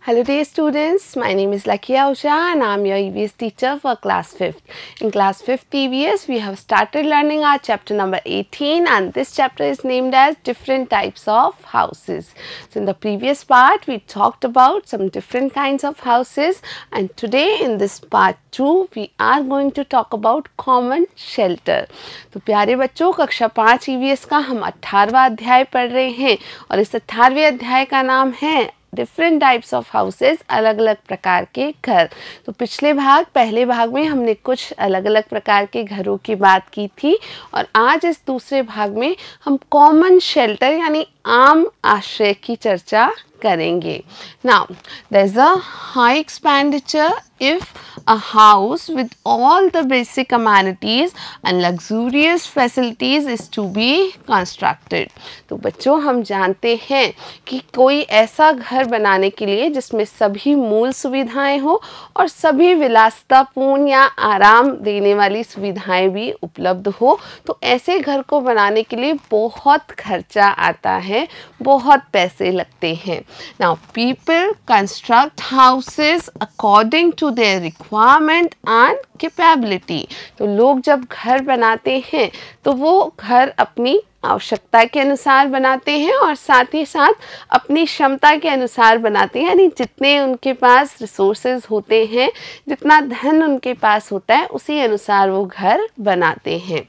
Hello dear students, my name is Lucky Ahuja and I am your EVS teacher for class 5th. In class 5th EVS, we have started learning our chapter number 18 and this chapter is named as different types of houses. So in the previous part, we talked about some different kinds of houses and today in this part 2, we are going to talk about common shelter. तो प्यारे बच्चों, कक्षा 5 EVS का हम 18वां अध्याय पढ़ रहे हैं और इस 18वें अध्याय का नाम है डिफरेंट टाइप्स ऑफ हाउसेस, अलग अलग प्रकार के घर। तो पहले भाग में हमने कुछ अलग अलग प्रकार के घरों की बात की थी और आज इस दूसरे भाग में हम कॉमन शेल्टर यानी आम आश्रय की चर्चा करेंगे। Now, there's a high expenditure if a house with all the basic amenities and luxurious facilities is to be constructed. तो बच्चों, हम जानते हैं कि कोई ऐसा घर बनाने के लिए जिसमें सभी मूल सुविधाएं हो और सभी विलासितापूर्ण या आराम देने वाली सुविधाएं भी उपलब्ध हो, तो ऐसे घर को बनाने के लिए बहुत खर्चा आता है, बहुत पैसे लगते हैं। Now, people construct houses according to their requirement and capability. तो लोग जब घर बनाते हैं तो वो घर अपनी आवश्यकता के अनुसार बनाते हैं और साथ ही साथ अपनी क्षमता के अनुसार बनाते हैं, यानी जितने उनके पास रिसोर्सेज होते हैं, जितना धन उनके पास होता है, उसी अनुसार वो घर बनाते हैं।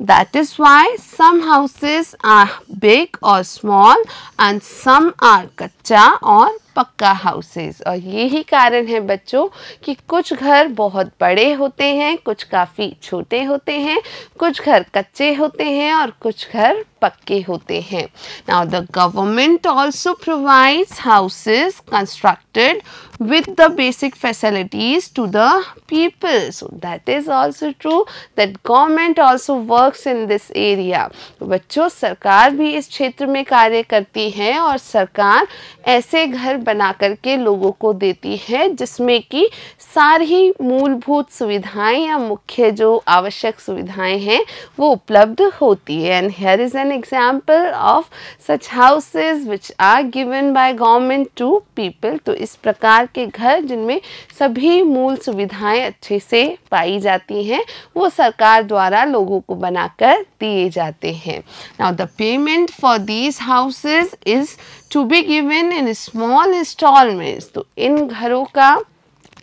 That is why some houses are big or small and some are कच्चा और पक्का हाउसेस। और यही कारण है बच्चों कि कुछ घर बहुत बड़े होते हैं, कुछ काफ़ी छोटे होते हैं, कुछ घर कच्चे होते हैं और कुछ घर पक्के होते हैं। Now the government also provides houses constructed with the basic facilities to the people. So that is also true that government also works in this area. तो बच्चों, सरकार भी इस क्षेत्र में कार्य करती है और सरकार ऐसे घर बना करके लोगों को देती है जिसमें कि सारी मूलभूत सुविधाएं या मुख्य जो आवश्यक सुविधाएं हैं वो उपलब्ध होती है। And here is an example of such houses which are given by government to people. तो इस प्रकार के घर जिनमें सभी मूल सुविधाएं अच्छे से पाई जाती हैं वो सरकार द्वारा लोगों को बनाकर दिए जाते हैं। Now the payment for these houses is to be given in small instalments. तो इन घरों का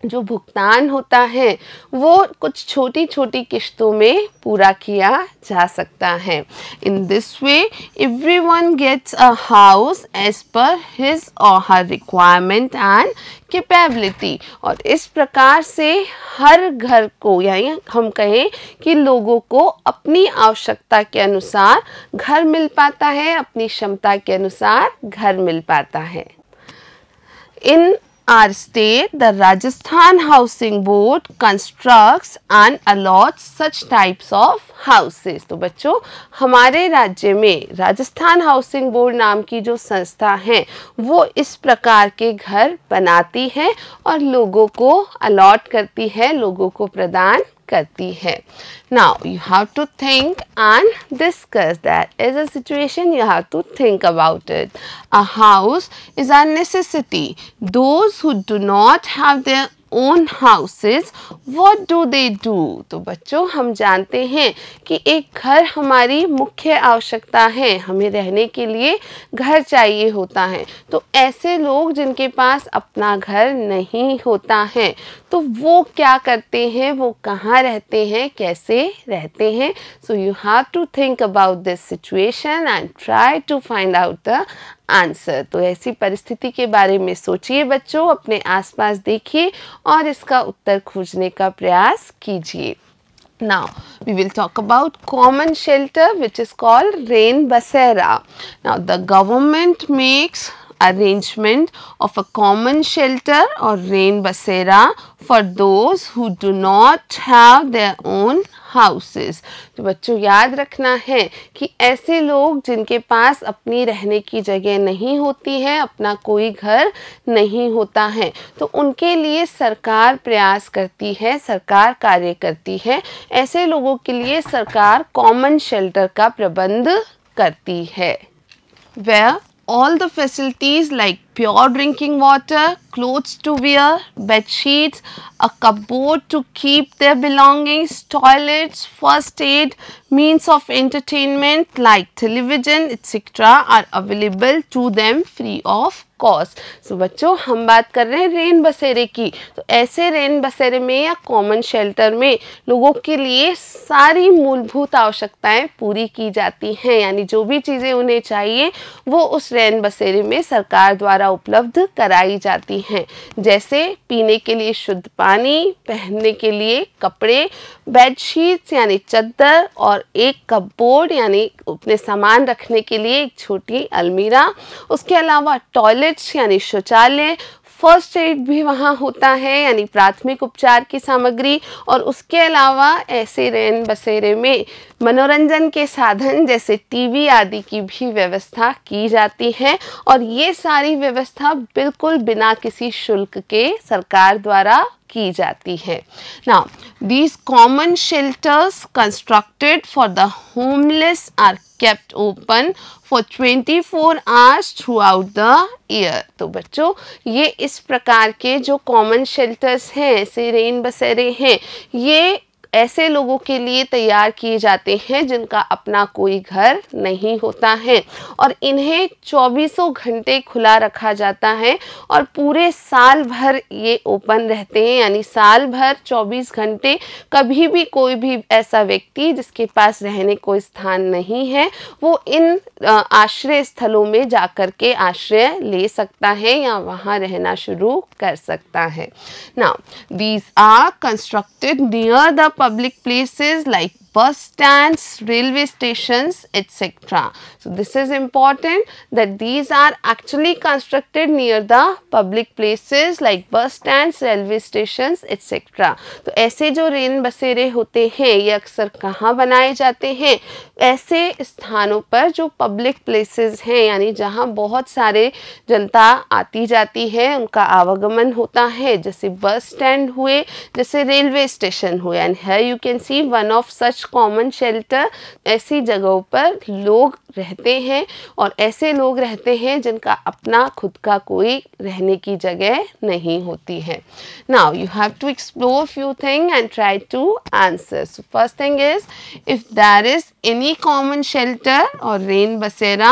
जो भुगतान होता है वो कुछ छोटी छोटी किश्तों में पूरा किया जा सकता है। In this way everyone gets a house as per his or her requirement and capability. और इस प्रकार से हर घर को, यानी हम कहें कि लोगों को अपनी आवश्यकता के अनुसार घर मिल पाता है, अपनी क्षमता के अनुसार घर मिल पाता है। इन our state, the Rajasthan Housing Board constructs and allots such types of houses. तो बच्चों, हमारे राज्य में राजस्थान हाउसिंग बोर्ड नाम की जो संस्था है वो इस प्रकार के घर बनाती है और लोगों को अलॉट करती है, लोगों को प्रदान करती है। Now you have to think and discuss that as a situation you have to think about it. A house is a necessity. Those who do not have their own houses, what do they do? तो बच्चों, हम जानते हैं कि एक घर हमारी मुख्य आवश्यकता है, हमें रहने के लिए घर चाहिए होता है। तो ऐसे लोग जिनके पास अपना घर नहीं होता है तो वो क्या करते हैं, वो कहाँ रहते हैं, कैसे रहते हैं? So you have to think about this situation and try to find out the answer. तो ऐसी परिस्थिति के बारे में सोचिए बच्चों, अपने आसपास देखिए और इसका उत्तर खोजने का प्रयास कीजिए। Now we will talk about common shelter which is called rain basera. Now the government makes arrangement of a common shelter or rain basera for those who do not have their own houses. तो बच्चों, याद रखना है कि ऐसे लोग जिनके पास अपनी रहने की जगह नहीं होती है, अपना कोई घर नहीं होता है, तो उनके लिए सरकार प्रयास करती है, सरकार कार्य करती है। ऐसे लोगों के लिए सरकार कॉमन शेल्टर का प्रबंध करती है। Where all the facilities like pure drinking water, clothes to wear, bed sheets, a cupboard to keep their belongings, toilets, first aid, means of entertainment like television etc. are available to them free of cost. So बच्चों हम बात कर रहे हैं rain बसेरे की। तो ऐसे rain बसेरे में या कॉमन शेल्टर में लोगों के लिए सारी मूलभूत आवश्यकताएं पूरी की जाती हैं, यानी जो भी चीज़ें उन्हें चाहिए वो उस रेन बसेरे में सरकार द्वारा उपलब्ध कराई जाती हैं, जैसे पीने के लिए शुद्ध पानी, पहनने के लिए कपड़े, बेडशीट्स यानी चद्दर और एक कपबोर्ड यानी अपने सामान रखने के लिए एक छोटी अलमीरा, उसके अलावा टॉयलेट्स यानी शौचालय, फर्स्ट एड भी वहाँ होता है यानी प्राथमिक उपचार की सामग्री, और उसके अलावा ऐसे रेन बसेरे में मनोरंजन के साधन जैसे टीवी आदि की भी व्यवस्था की जाती है, और ये सारी व्यवस्था बिल्कुल बिना किसी शुल्क के सरकार द्वारा की जाती है। Now, these common shelters constructed for the homeless are kept open for 24 hours throughout the year। तो बच्चों ये इस प्रकार के जो कॉमन शेल्टर्स हैं, ऐसे रेन बसेरे हैं, ये ऐसे लोगों के लिए तैयार किए जाते हैं जिनका अपना कोई घर नहीं होता है, और इन्हें 24 घंटे खुला रखा जाता है और पूरे साल भर ये ओपन रहते हैं, यानी साल भर 24 घंटे कभी भी कोई भी ऐसा व्यक्ति जिसके पास रहने कोई स्थान नहीं है वो इन आश्रय स्थलों में जाकर के आश्रय ले सकता है या वहाँ रहना शुरू कर सकता है। Now, these are constructed near the public places like bus stands, railway stations, etc. So this is important that these are actually constructed near the public places like bus stands, railway stations, etc. तो ऐसे जो rain बसेरे होते हैं ये अक्सर कहाँ बनाए जाते हैं? ऐसे स्थानों पर जो पब्लिक प्लेसेस हैं, यानी जहाँ बहुत सारे जनता आती जाती है, उनका आवागमन होता है, जैसे बस स्टैंड हुए, जैसे रेलवे स्टेशन हुए। And here you can see one of such common shelter. ऐसी जगहों पर लोग रहते हैं और ऐसे लोग रहते हैं जिनका अपना खुद का कोई रहने की जगह नहीं होती है। Now you have to explore few thing and try to answer. So first thing is, if there is any common shelter or rain basera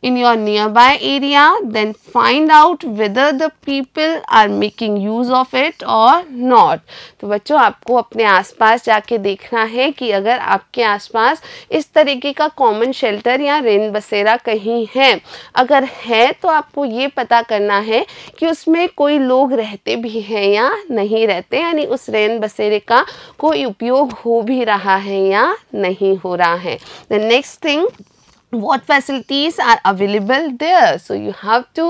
in your nearby area, then find out whether the people are making use of it or not। तो बच्चों आपको अपने आसपास जाके देखना है कि अगर आपके आसपास इस तरीके का कॉमन शेल्टर या रेन बसेरा कहीं है, अगर है तो आपको ये पता करना है कि उसमें कोई लोग रहते भी हैं या नहीं रहते, यानी उस रेन बसेरे का कोई उपयोग हो भी रहा है या नहीं हो रहा है। The next thing, what facilities are available there? So you have to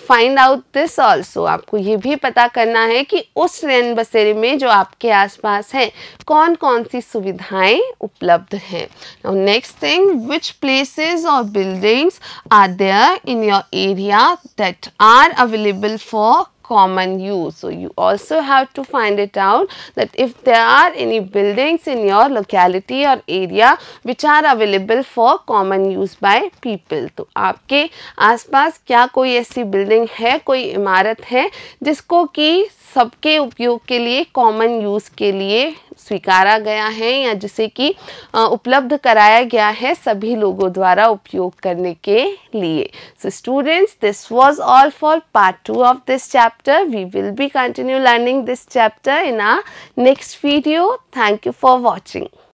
find out this also। आपको ये भी पता करना है कि उस रेन बसेरे में जो आपके आसपास है कौन कौन सी सुविधाएं उपलब्ध हैं। Now next thing, which places or buildings are there in your area that are available for common use? So you also have to find it out that if there are any buildings in your locality or area which are available for common use by people। तो आपके आसपास क्या कोई ऐसी building है, कोई इमारत है जिसको कि सबके उपयोग के लिए, कॉमन यूज़ के लिए स्वीकारा गया है या जिसे कि उपलब्ध कराया गया है सभी लोगों द्वारा उपयोग करने के लिए। So students, this was all for part 2 of this chapter. We will be continue learning this chapter in our next video. Thank you for watching.